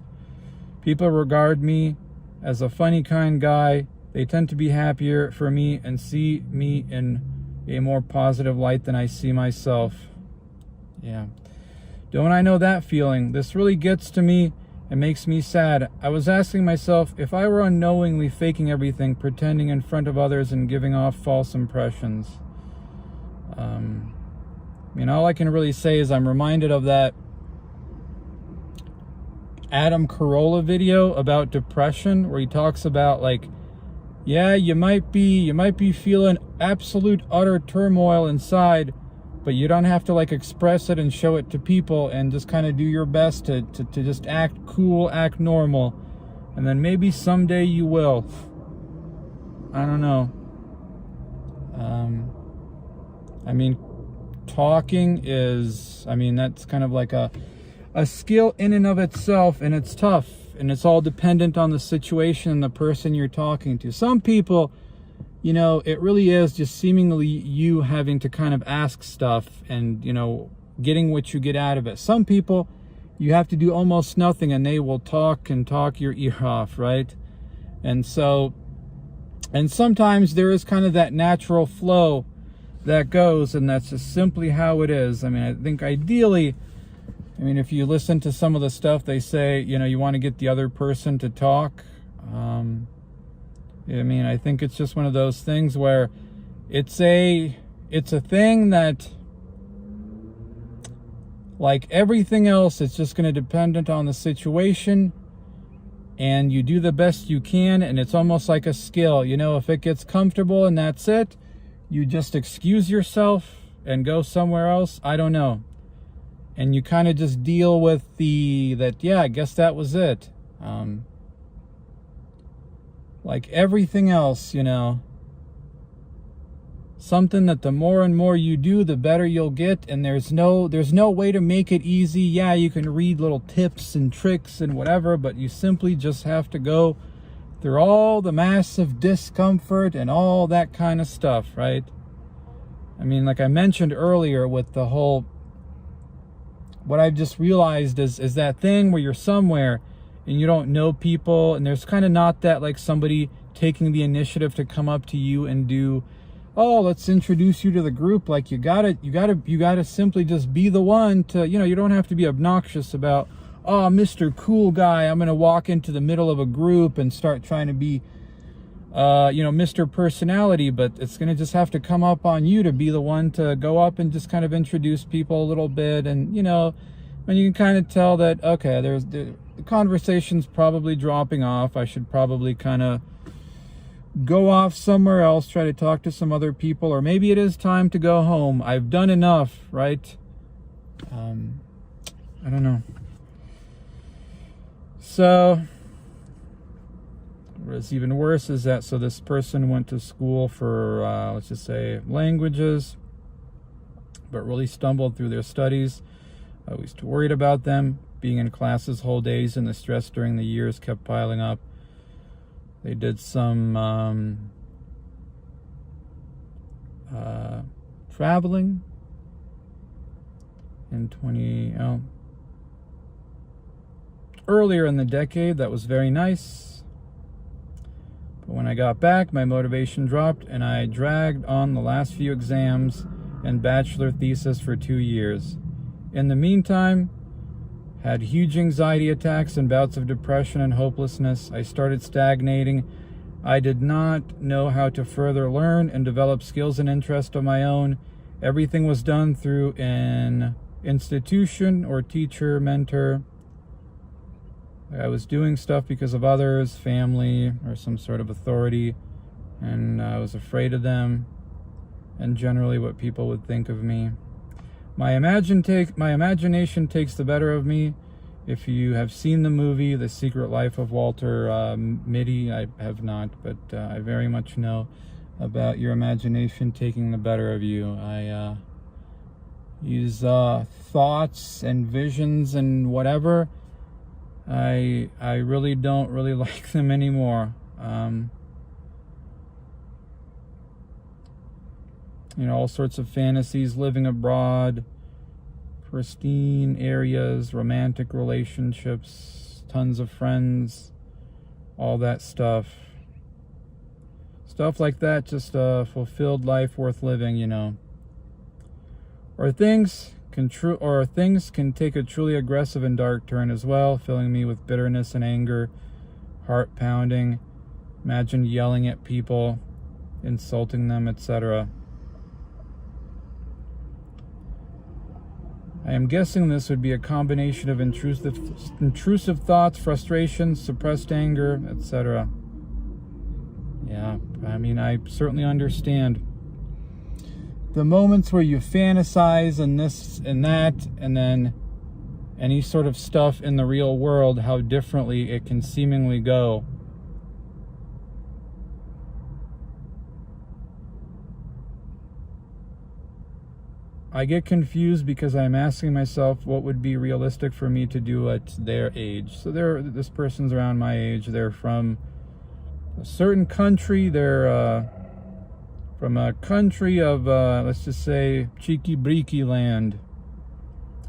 people regard me as a funny, kind guy. They tend to be happier for me and see me in a more positive light than I see myself. Yeah. Don't I know that feeling? This really gets to me. It makes me sad. I was asking myself if I were unknowingly faking everything, pretending in front of others and giving off false impressions. I mean, all I can really say is I'm reminded of that Adam Carolla video about depression, where he talks about, like, yeah, you might be feeling absolute utter turmoil inside, but you don't have to like express it and show it to people, and just kind of do your best to just act cool, act normal, and then maybe someday you will. I don't know. I mean, talking is, I mean, that's kind of like a skill in and of itself, and it's tough, and it's all dependent on the situation and the person you're talking to. Some people, you know, it really is just seemingly you having to kind of ask stuff and, you know, getting what you get out of it. Some people, you have to do almost nothing and they will talk and talk your ear off, right? And so, and sometimes there is kind of that natural flow that goes, and that's just simply how it is. I mean, I think ideally, I mean, if you listen to some of the stuff they say, you know, you want to get the other person to talk. I mean, I think it's just one of those things where it's a thing that, like everything else, it's just going to depend on the situation, and you do the best you can, and it's almost like a skill. You know, if it gets comfortable and that's it, you just excuse yourself and go somewhere else. I don't know. And you kind of just deal with yeah, I guess that was it. Like everything else, you know, something that the more and more you do, the better you'll get. And there's no way to make it easy. Yeah, you can read little tips and tricks and whatever, but you simply just have to go through all the massive discomfort and all that kind of stuff, right? I mean, like I mentioned earlier with the whole, what I've just realized is that thing where you're somewhere and you don't know people, and there's kind of not that like somebody taking the initiative to come up to you and do, oh, let's introduce you to the group. Like you gotta simply just be the one to, you know, you don't have to be obnoxious about, oh, Mr. Cool Guy, I'm gonna walk into the middle of a group and start trying to be, you know, Mr. Personality. But it's gonna just have to come up on you to be the one to go up and just kind of introduce people a little bit. And, you know, and you can kind of tell that, okay, the conversation's probably dropping off. I should probably kind of go off somewhere else, try to talk to some other people, or maybe it is time to go home. I've done enough, right? I don't know. So what's even worse is that, so this person went to school for, let's just say, languages, but really stumbled through their studies. I was too worried about them being in classes whole days, and the stress during the years kept piling up. They did some traveling in earlier in the decade. That was very nice. But when I got back, my motivation dropped, and I dragged on the last few exams and bachelor thesis for 2 years. In the meantime, had huge anxiety attacks and bouts of depression and hopelessness. I started stagnating. I did not know how to further learn and develop skills and interests of my own. Everything was done through an institution or teacher, mentor. I was doing stuff because of others, family, or some sort of authority, and I was afraid of them and generally what people would think of me. My imagination takes the better of me. If you have seen the movie The Secret Life of Walter Mitty, I have not, but I very much know about your imagination taking the better of you. I use thoughts and visions and whatever. I really don't really like them anymore. You know, all sorts of fantasies, living abroad, pristine areas, romantic relationships, tons of friends, all that stuff. Stuff like that, just a fulfilled life worth living, you know. Or things can take a truly aggressive and dark turn as well, filling me with bitterness and anger, heart pounding. Imagine yelling at people, insulting them, etc. I am guessing this would be a combination of intrusive thoughts, frustrations, suppressed anger, etc. Yeah, I mean, I certainly understand. the moments where you fantasize and this and that, and then any sort of stuff in the real world, how differently it can seemingly go. I get confused because I'm asking myself what would be realistic for me to do at their age. So this person's around my age. They're from a certain country. They're from a country of, let's just say, cheeky breeky land.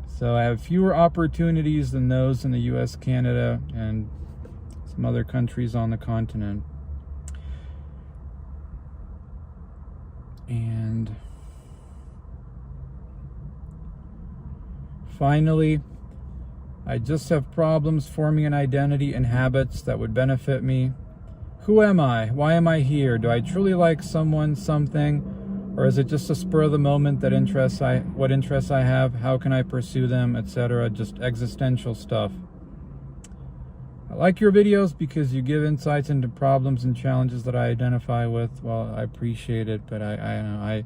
So I have fewer opportunities than those in the US, Canada, and some other countries on the continent. And finally, I just have problems forming an identity and habits that would benefit me. Who am I? Why am I here? Do I truly like someone, something? Or is it just a spur of the moment that what interests I have? How can I pursue them, etc.? Just existential stuff. I like your videos because you give insights into problems and challenges that I identify with. Well, I appreciate it, but the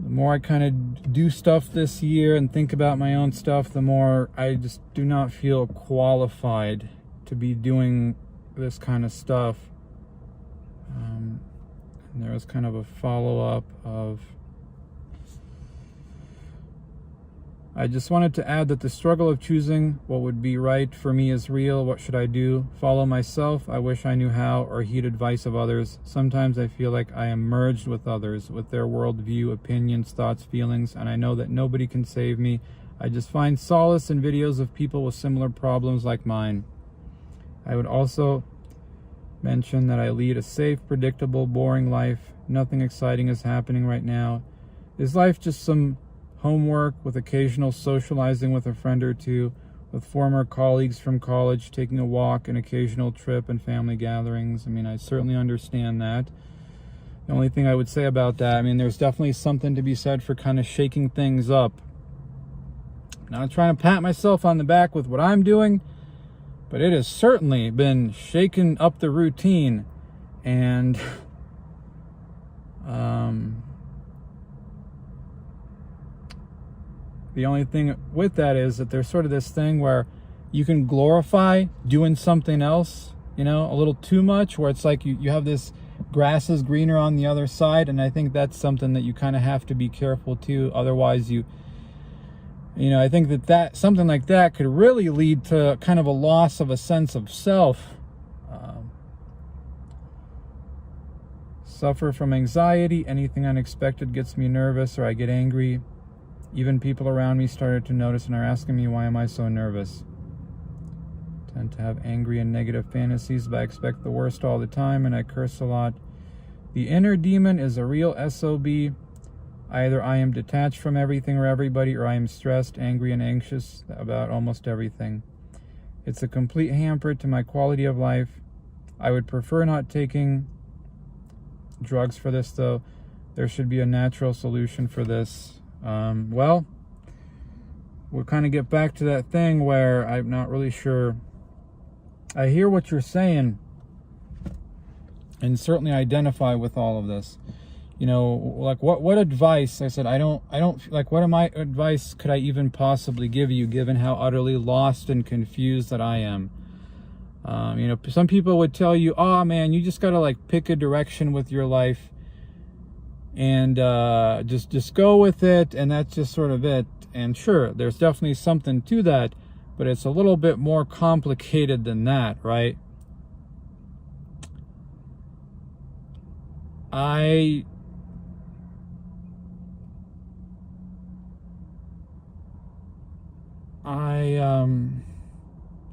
more I kind of do stuff this year and think about my own stuff, the more I just do not feel qualified to be doing this kind of stuff. And there was kind of a follow-up of, I just wanted to add that the struggle of choosing what would be right for me is real. What should I do? Follow myself? I wish I knew how, or heed advice of others. Sometimes I feel like I am merged with others, with their worldview, opinions, thoughts, feelings, and I know that nobody can save me. I just find solace in videos of people with similar problems like mine. I would also mention that I lead a safe, predictable, boring life. Nothing exciting is happening right now. Is life just some homework with occasional socializing with a friend or two, with former colleagues from college, taking a walk, an occasional trip, and family gatherings? I mean, I certainly understand that. The only thing I would say about that, I mean, there's definitely something to be said for kind of shaking things up. Not trying to pat myself on the back with what I'm doing, but it has certainly been shaking up the routine. And the only thing with that is that there's sort of this thing where you can glorify doing something else, you know, a little too much, where it's like you have this grass is greener on the other side. And I think that's something that you kind of have to be careful too. Otherwise I think that something like that could really lead to kind of a loss of a sense of self. Suffer from anxiety. Anything unexpected gets me nervous, or I get angry. Even people around me started to notice and are asking me, why am I so nervous? Tend to have angry and negative fantasies, but I expect the worst all the time, and I curse a lot. The inner demon is a real SOB. Either I am detached from everything or everybody, or I am stressed, angry, and anxious about almost everything. It's a complete hamper to my quality of life. I would prefer not taking drugs for this, though. There should be a natural solution for this. Well, we'll kind of get back to that thing where I'm not really sure. I hear what you're saying and certainly identify with all of this. Like what advice? I said, I don't like, what advice could I even possibly give you, given how utterly lost and confused that I am? Some people would tell you, oh man, you just got to like pick a direction with your life and just go with it, and that's just sort of it. And sure, there's definitely something to that, but it's a little bit more complicated than that, right?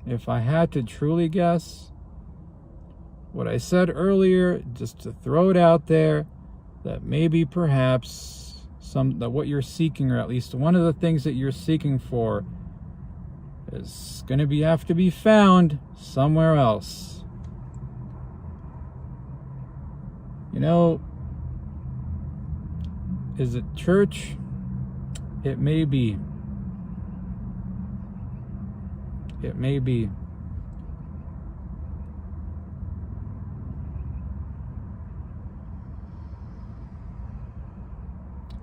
If I had to truly guess, what I said earlier, just to throw it out there, that maybe perhaps that what you're seeking, or at least one of the things that you're seeking for, is going to have to be found somewhere else. Is it church? It may be. It may be.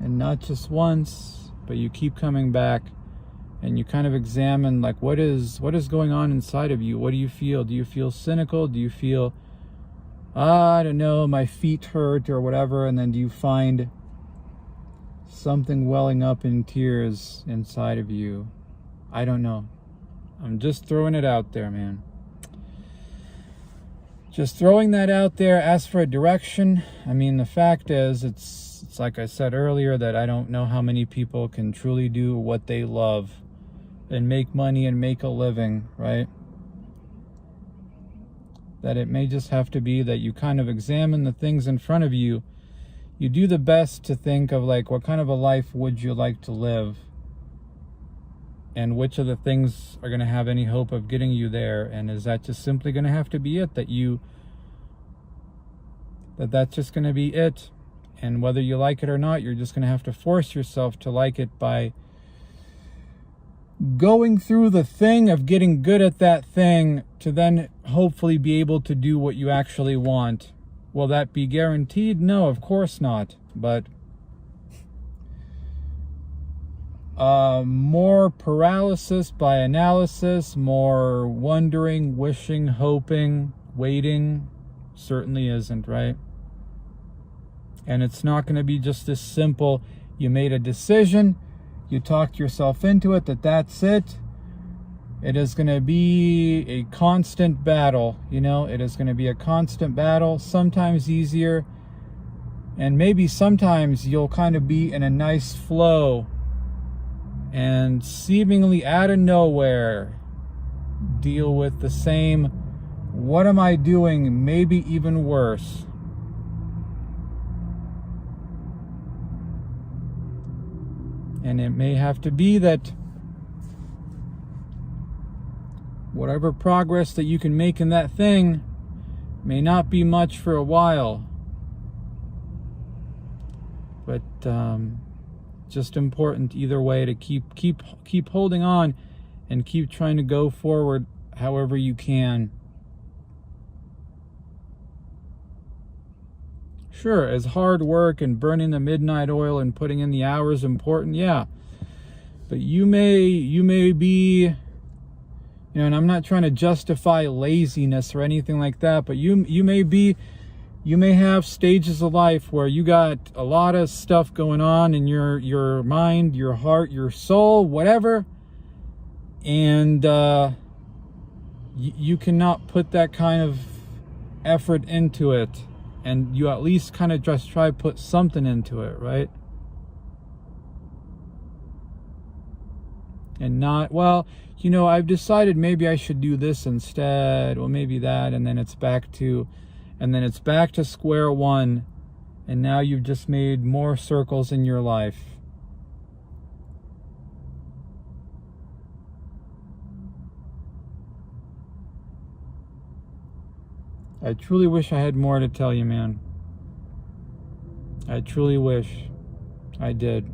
And not just once, but you keep coming back and you kind of examine, like, what is going on inside of you? What do you feel? Do you feel cynical? Do you feel, I don't know, my feet hurt or whatever? And then do you find something welling up in tears inside of you? I don't know. I'm just throwing it out there, man. Just throwing that out there. Ask for a direction. I mean, the fact is, it's like I said earlier, that I don't know how many people can truly do what they love and make money and make a living, right? That it may just have to be that you kind of examine the things in front of you. You do the best to think of, like, what kind of a life would you like to live? And which of the things are going to have any hope of getting you there? And is that just simply going to have to be it? That's just going to be it? And whether you like it or not, you're just going to have to force yourself to like it by going through the thing of getting good at that thing to then hopefully be able to do what you actually want. Will that be guaranteed? No, of course not. But more paralysis by analysis, more wondering, wishing, hoping, waiting certainly isn't, right? And it's not going to be just this simple, you made a decision, you talked yourself into it, that's it. It is going to be a constant battle, it is going to be a constant battle, sometimes easier, and maybe sometimes you'll kind of be in a nice flow and seemingly out of nowhere deal with the same, what am I doing, maybe even worse. And it may have to be that whatever progress that you can make in that thing may not be much for a while. But just important either way to keep holding on and keep trying to go forward however you can. Sure, is hard work and burning the midnight oil and putting in the hours important? Yeah. But you may be, and I'm not trying to justify laziness or anything like that, but you may have stages of life where you got a lot of stuff going on in your mind, your heart, your soul, whatever, and you cannot put that kind of effort into it. And you at least kind of just try to put something into it, right? And not, well, I've decided maybe I should do this instead, or maybe that, and then it's back to square one, and now you've just made more circles in your life. I truly wish I had more to tell you, man. I truly wish I did.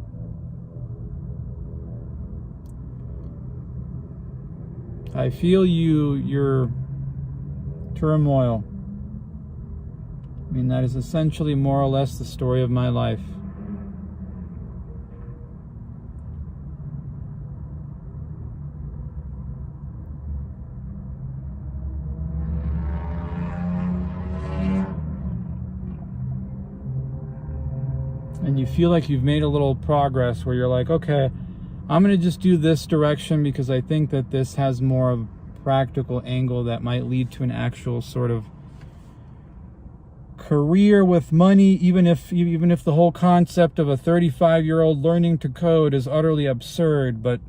I feel your turmoil. I mean, that is essentially more or less the story of my life. And you feel like you've made a little progress where you're like, okay, I'm going to just do this direction because I think that this has more of a practical angle that might lead to an actual sort of career with money, even if the whole concept of a 35-year-old learning to code is utterly absurd. But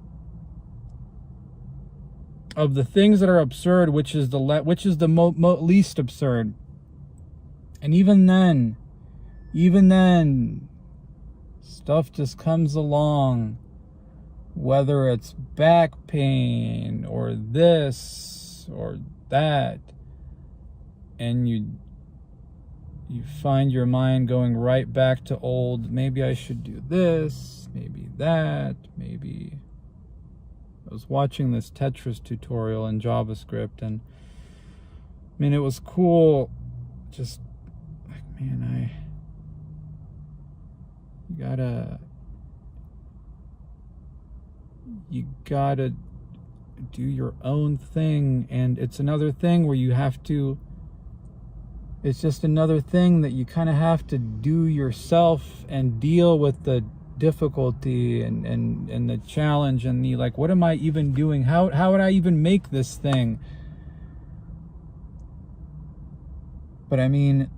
of the things that are absurd, which is the least absurd? And even then, stuff just comes along, whether it's back pain or this or that, and you find your mind going right back to old, maybe I should do this, maybe that, maybe. I was watching this Tetris tutorial in JavaScript, and I mean, it was cool, just like, man, you you gotta do your own thing. And it's another thing where you have to, it's just another thing that you kind of have to do yourself and deal with the difficulty and the challenge and the, like, what am I even doing? How would I even make this thing? But I mean,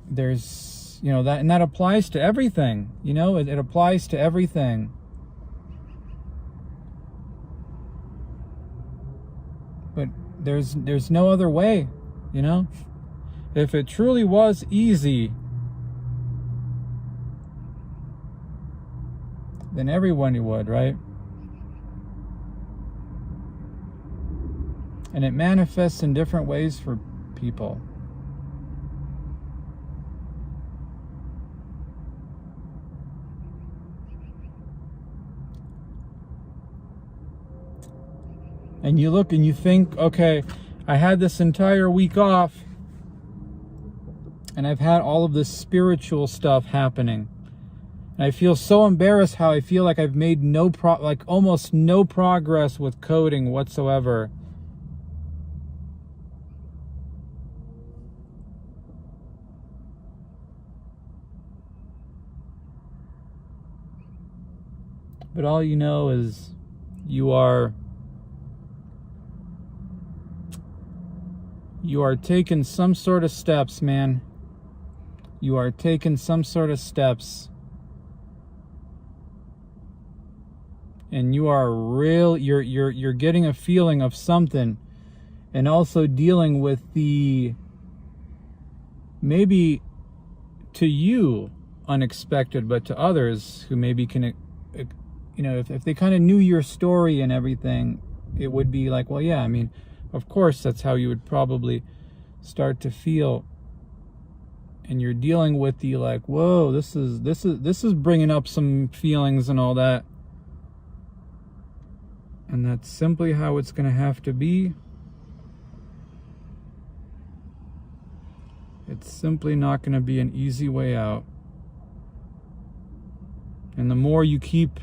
there's, you know, that, and that applies to everything, you know, it applies to everything. But there's no other way, you know? If it truly was easy, then everyone would, right? And it manifests in different ways for people. And you look and you think, okay, I had this entire week off and I've had all of this spiritual stuff happening. And I feel so embarrassed how I feel like I've made almost no progress with coding whatsoever. But all you know is you are taking some sort of steps, man. You are taking some sort of steps. And you are you're getting a feeling of something, and also dealing with the, maybe to you unexpected, but to others who maybe can, you know, if they kind of knew your story and everything, it would be like, well, yeah, I mean, of course, that's how you would probably start to feel. And you're dealing with the, like, whoa, this is bringing up some feelings and all that. And that's simply how it's going to have to be. It's simply not going to be an easy way out. And the more you keep,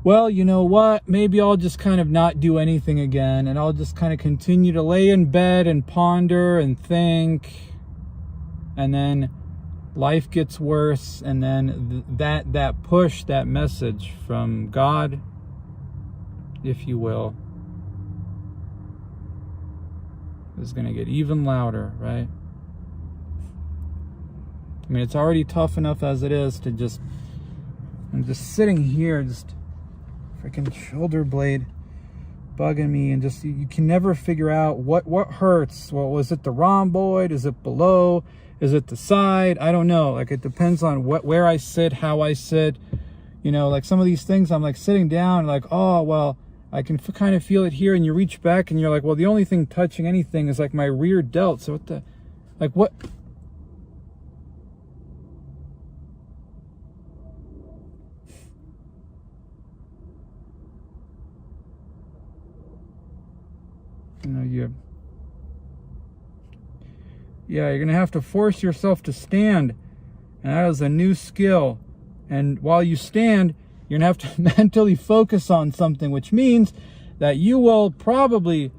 well, you know what, maybe I'll just kind of not do anything again, and I'll just kind of continue to lay in bed and ponder and think, and then life gets worse, and then that push, that message from God, if you will, is going to get even louder, right? I mean, it's already tough enough as it is to just, I'm just sitting here, just freaking shoulder blade bugging me, and just, you can never figure out what hurts. Well, was it the rhomboid? Is it below? Is it the side? I don't know. Like, it depends on where I sit, how I sit. You know, like some of these things, I'm like sitting down, like, oh, well, I can kind of feel it here, and you reach back and you're like, well, the only thing touching anything is like my rear delt. So what the, like, what? You know, you're going to have to force yourself to stand. And that is a new skill. And while you stand, you're going to have to mentally focus on something, which means that you will probably,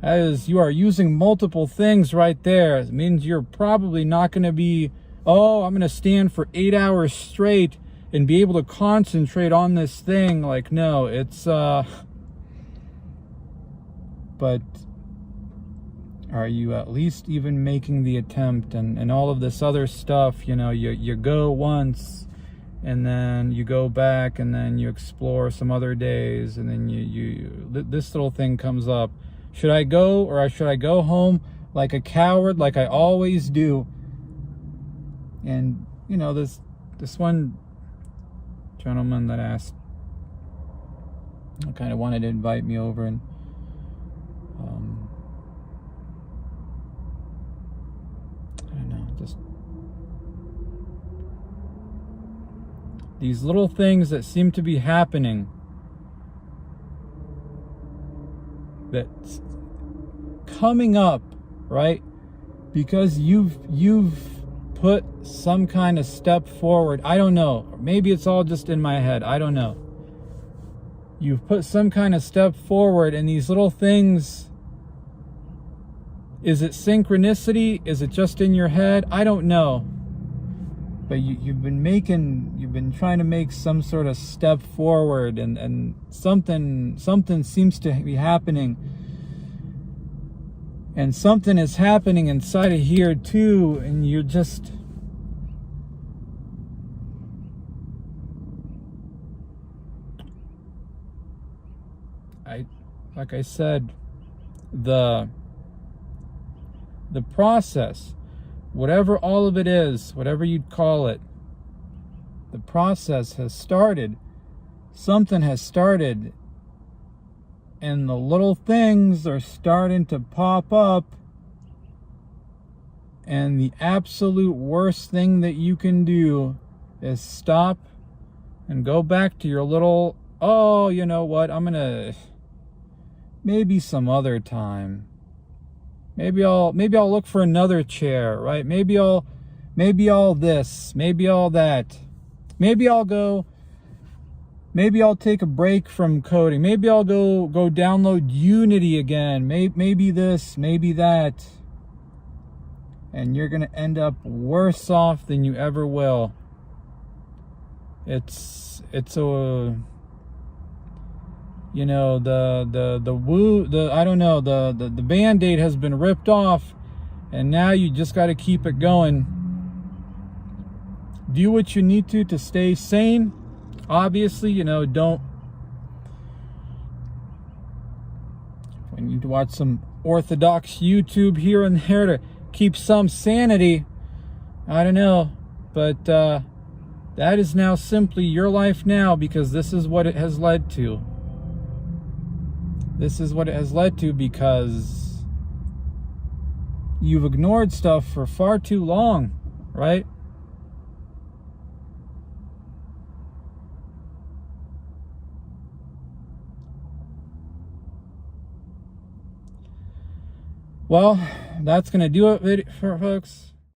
as you are using multiple things right there, it means you're probably not going to be, oh, I'm going to stand for 8 hours straight and be able to concentrate on this thing. Like, no, it's, but are you at least even making the attempt? And all of this other stuff, you know, you go once, and then you go back, and then you explore some other days, and then this little thing comes up. Should I go, or should I go home like a coward, like I always do? And, you know, this one gentleman that asked, kind of wanted to invite me over, and I don't know, just these little things that seem to be happening, that's coming up, right? Because you've put some kind of step forward. I don't know. Maybe it's all just in my head. I don't know. You've put some kind of step forward, and these little things, is it synchronicity? Is it just in your head? I don't know. But you've been trying to make some sort of step forward, and something seems to be happening. And something is happening inside of here too, and you're just... like I said, the process, whatever all of it is, whatever you'd call it, the process has started. Something has started, and the little things are starting to pop up. And the absolute worst thing that you can do is stop and go back to your little, oh, you know what, I'm gonna, maybe some other time. Maybe I'll look for another chair, right? Maybe I'll this, maybe all that. Maybe I'll take a break from coding. Maybe I'll go download Unity again. Maybe this, maybe that. And you're gonna end up worse off than you ever will. It's a, you know, the Band-Aid has been ripped off, and now you just got to keep it going. Do what you need to stay sane. Obviously, you know, don't. We need to watch some orthodox YouTube here and there to keep some sanity. I don't know, but that is now simply your life now, because this is what it has led to. This is what it has led to, because you've ignored stuff for far too long, right? Well, that's going to do it for folks.